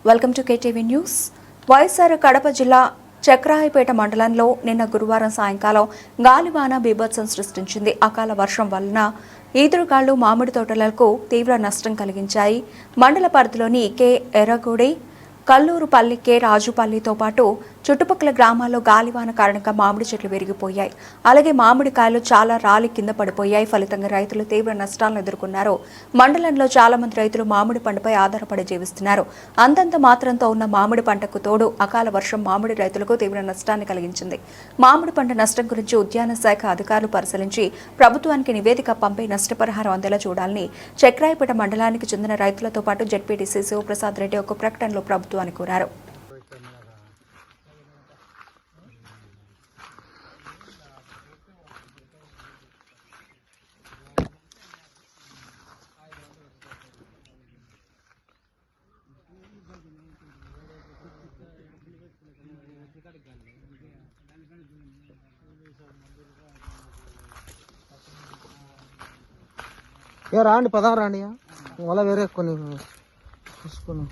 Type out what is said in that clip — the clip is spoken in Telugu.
Welcome to KTV news. YSR Kadapa జిల్లా చక్రాయపేట మండలంలో నిన్న గురువారం సాయంకాలం గాలివాన బీభత్సం సృష్టించింది. అకాల వర్షం వలన ఈదురుగాళ్లు మామిడి తోటలకు తీవ్ర నష్టం కలిగించాయి. మండల పరిధిలోని కె ఎర్రగూడి, కల్లూరుపల్లి, కె రాజుపల్లితో పాటు చుట్టుపక్కల గ్రామాల్లో గాలివాన కారణంగా మామిడి చెట్లు విరిగిపోయాయి. అలాగే మామిడికాయలు చాలా రాలి కింద పడిపోయాయి. ఫలితంగా రైతులు తీవ్ర నష్టాలను ఎదుర్కొన్నారు. మండలంలో చాలా మంది రైతులు మామిడి పంటపై ఆధారపడి జీవిస్తున్నారు. అంతంత మాత్రంతో ఉన్న మామిడి పంటకు తోడు అకాల వర్షం మామిడి రైతులకు తీవ్ర నష్టాన్ని కలిగించింది. మామిడి పంట నష్టం గురించి ఉద్యాన శాఖ అధికారులు పరిశీలించి ప్రభుత్వానికి నివేదిక పంపి నష్టపరిహారం అందేలా చూడాలని చక్రాయపేట మండలానికి చెందిన రైతులతో పాటు జెడ్పీటీసీ శివప్రసాద్ రెడ్డి ఒక ప్రకటనలో ప్రభుత్వాన్ని కోరారు. రాండి పదం రాండి మళ్ళీ వేరే కొన్ని చూసుకున్నాం.